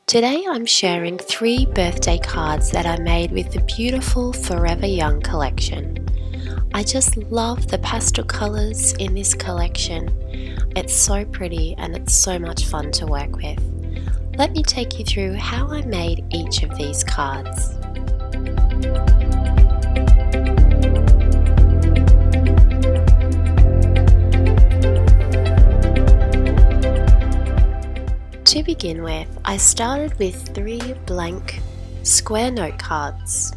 Today I'm sharing 3 birthday cards that I made with the beautiful Forever Young collection. I just love the pastel colours in this collection. It's so pretty and it's so much fun to work with. Let me take you through how I made each of these cards. To begin with, I started with 3 blank square note cards.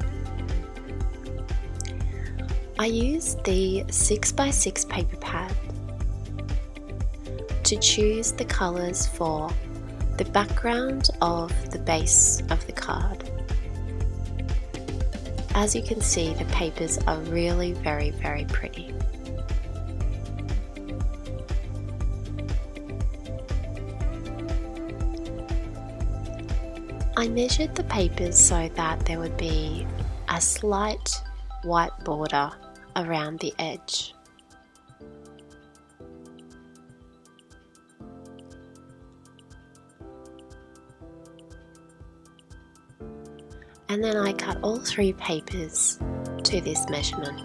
I used the 6x6 paper pad to choose the colours for the background of the base of the card. As you can see, the papers are really very pretty. I measured the papers so that there would be a slight white border around the edge. And then I cut all 3 papers to this measurement.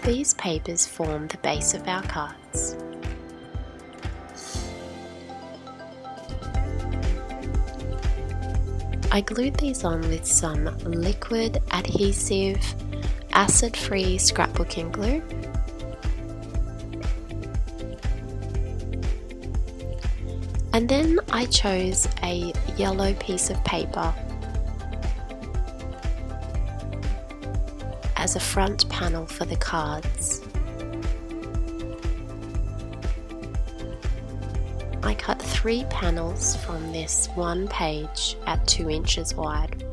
These papers form the base of our cards. I glued these on with some liquid adhesive acid-free scrapbooking glue. And then I chose a yellow piece of paper as a front panel for the cards. I cut 3 panels from this one page at 2 inches wide.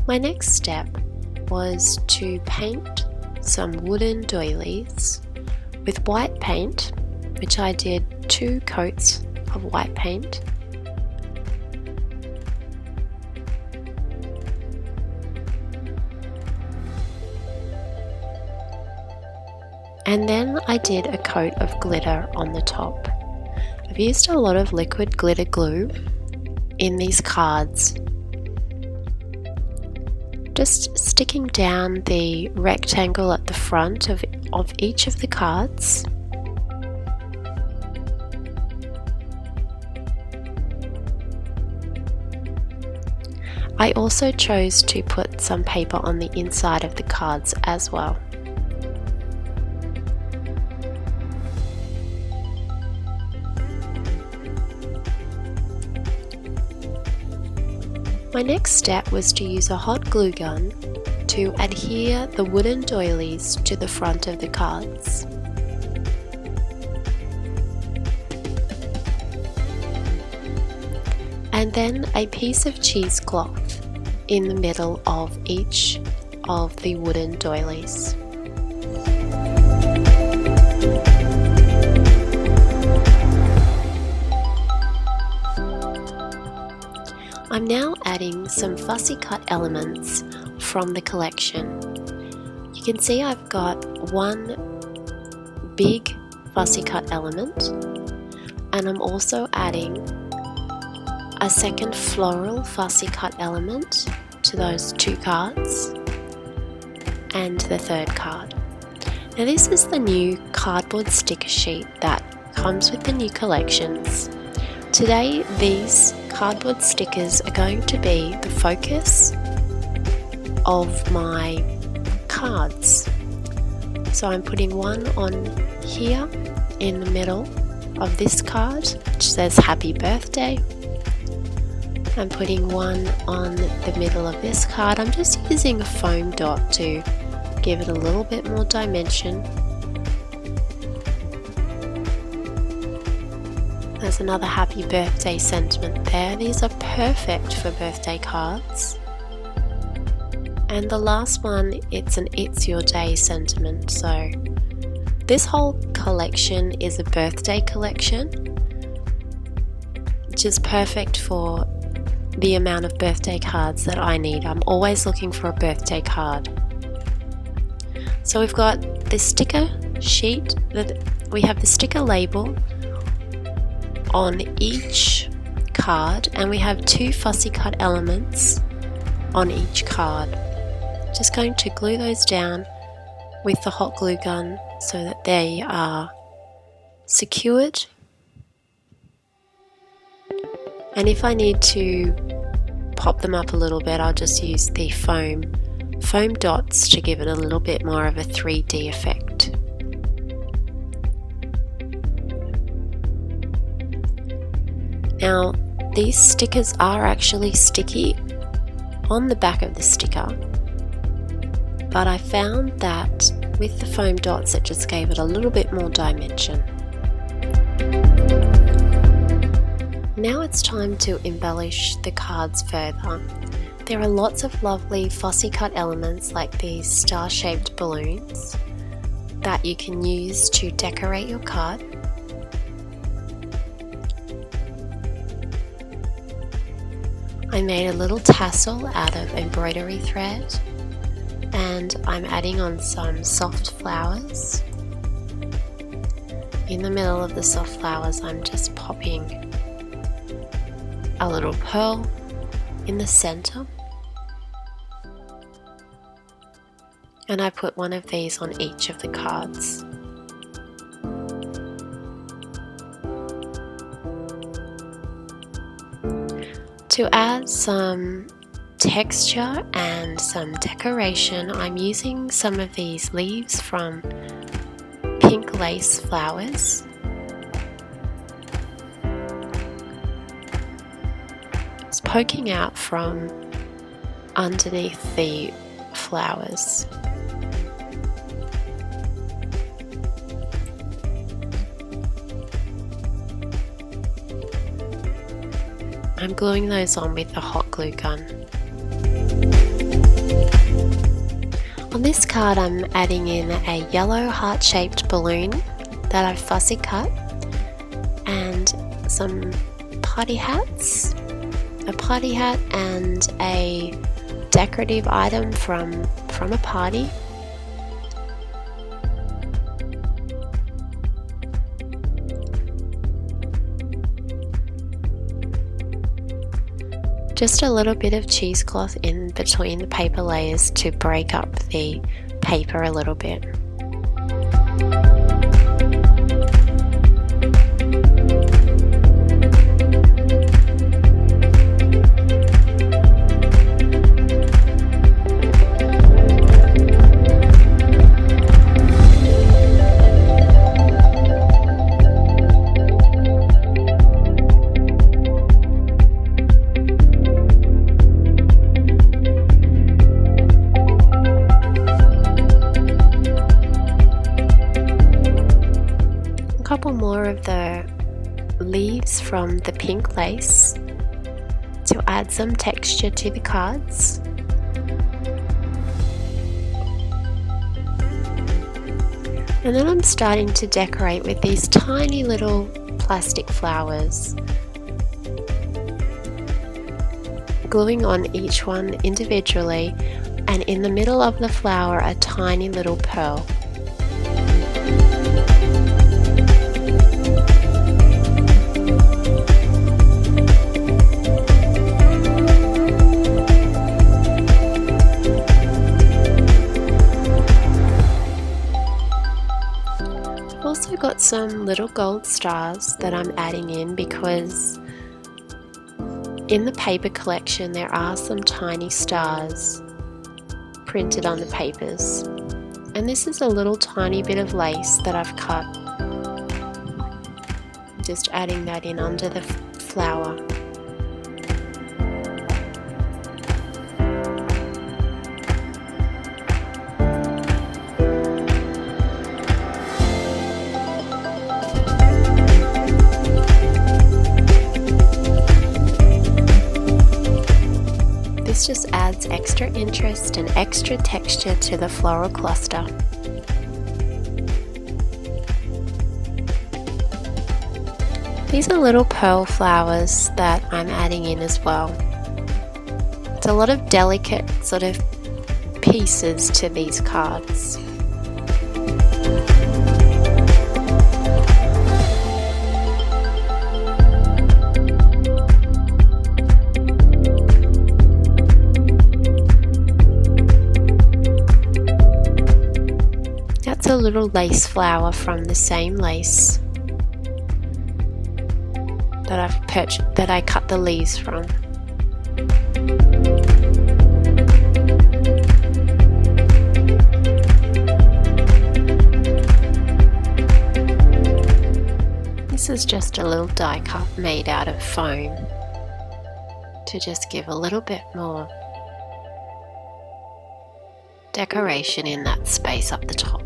My next step was to paint some wooden doilies with white paint, which I did 2 coats of white paint. And then I did a coat of glitter on the top. I've used a lot of liquid glitter glue in these cards, just sticking down the rectangle at the front of each of the cards. I also chose to put some paper on the inside of the cards as well. My next step was to use a hot glue gun to adhere the wooden doilies to the front of the cards. And then a piece of cheesecloth in the middle of each of the wooden doilies. I'm now adding some fussy cut elements from the collection. You can see I've got one big fussy cut element, and I'm also adding a second floral fussy cut element to those 2 cards and the 3rd card. Now this is the new cardboard sticker sheet that comes with the new collections. Today these cardboard stickers are going to be the focus of my cards. So I'm putting one on here in the middle of this card, which says happy birthday. I'm putting one on the middle of this card. I'm just using a foam dot to give it a little bit more dimension. There's another happy birthday sentiment there. These are perfect for birthday cards. And the last one, it's an it's your day sentiment, so This whole collection is a birthday collection, which is perfect for the amount of birthday cards that I need. I'm always looking for a birthday card. So we've got the sticker sheet, we have the sticker label on each card, and we have 2 fussy cut elements on each card. Just going to glue those down with the hot glue gun so that they are secured. And if I need to pop them up a little bit, I'll just use the foam dots to give it a little bit more of a 3D effect. Now, these stickers are actually sticky on the back of the sticker, but I found that with the foam dots it just gave it a little bit more dimension. Now it's time to embellish the cards further. There are lots of lovely fussy cut elements like these star-shaped balloons that you can use to decorate your card. I made a little tassel out of embroidery thread, and I'm adding on some soft flowers. In the middle of the soft flowers, I'm just popping a little pearl in the center, and I put one of these on each of the cards. To add some texture and some decoration, I'm using some of these leaves from pink lace flowers. It's poking out from underneath the flowers. I'm gluing those on with the hot glue gun. On this card I'm adding in a yellow heart-shaped balloon that I've fussy cut, and some party hats, a party hat and a decorative item from a party. Just a little bit of cheesecloth in between the paper layers to break up the paper a little bit. More of the leaves from the pink lace to add some texture to the cards. And then I'm starting to decorate with these tiny little plastic flowers, gluing on each one individually, and in the middle of the flower a tiny little pearl. Also got some little gold stars that I'm adding in because in the paper collection there are some tiny stars printed on the papers, and this is a little tiny bit of lace that I've cut, just adding that in under the flower. This just adds extra interest and extra texture to the floral cluster. These are little pearl flowers that I'm adding in as well. It's a lot of delicate sort of pieces to these cards. That's a little lace flower from the same lace that I cut the leaves from. This is just a little die cut made out of foam to just give a little bit more decoration in that space up the top.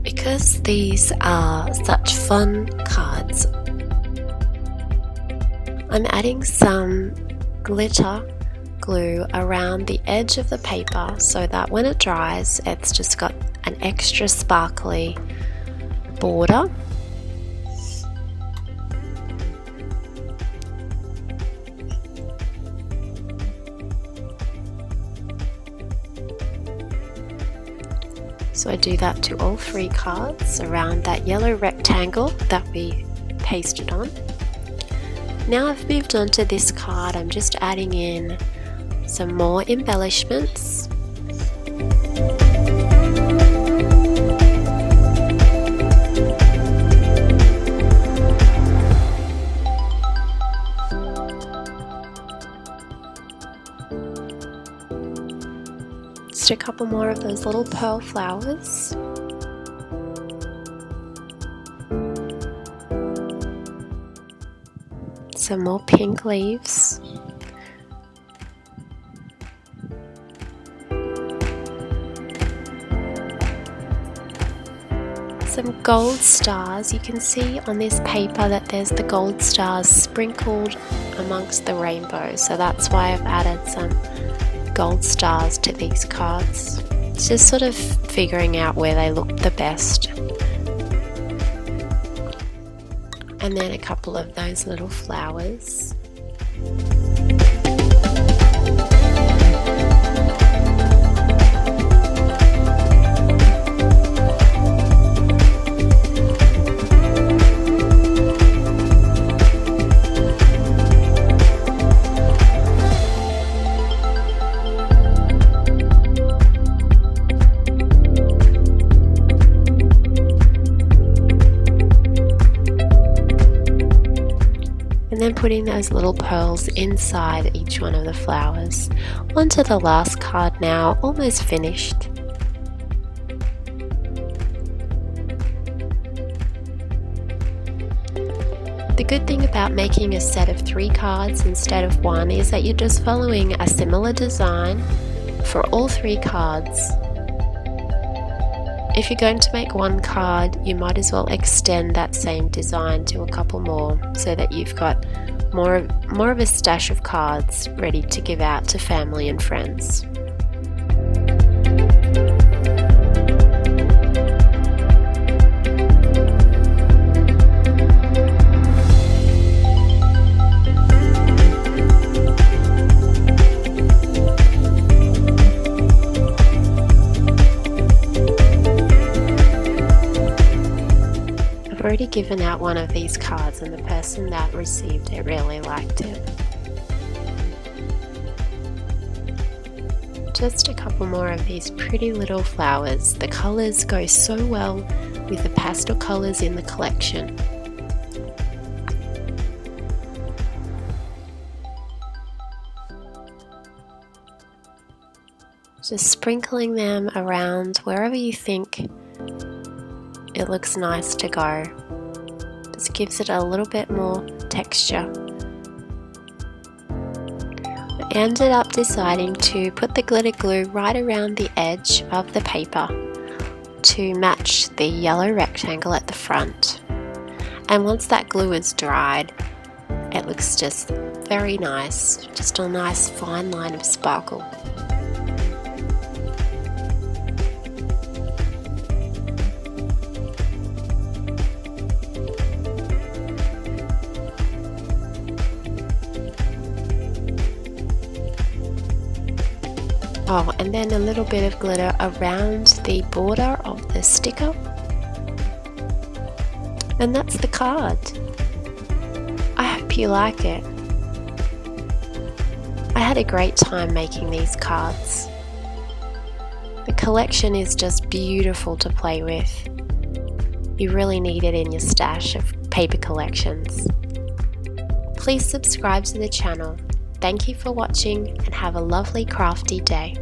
Because these are such fun cards, I'm adding some glitter glue around the edge of the paper so that when it dries, it's just got an extra sparkly border. So I do that to all 3 cards around that yellow rectangle that we pasted on. Now I've moved on to this card. I'm just adding in some more embellishments. Just a couple more of those little pearl flowers. Some more pink leaves. Some gold stars. You can see on this paper that there's the gold stars sprinkled amongst the rainbow, so that's why I've added some gold stars to these cards. It's just sort of figuring out where they look the best. And then a couple of those little flowers. And then putting those little pearls inside each one of the flowers. Onto the last card now, almost finished. The good thing about making a set of 3 cards instead of 1 is that you're just following a similar design for all 3 cards. If you're going to make 1 card, you might as well extend that same design to a couple more so that you've got more of a stash of cards ready to give out to family and friends. I've already given out one of these cards and the person that received it really liked it. Just a couple more of these pretty little flowers. The colours go so well with the pastel colours in the collection. Just sprinkling them around wherever you think it looks nice to go. Just gives it a little bit more texture. I ended up deciding to put the glitter glue right around the edge of the paper to match the yellow rectangle at the front. And once that glue is dried, it looks just very nice, just a nice fine line of sparkle. Oh, and then a little bit of glitter around the border of the sticker. And that's the card. I hope you like it. I had a great time making these cards. The collection is just beautiful to play with. You really need it in your stash of paper collections. Please subscribe to the channel. Thank you for watching and have a lovely crafty day.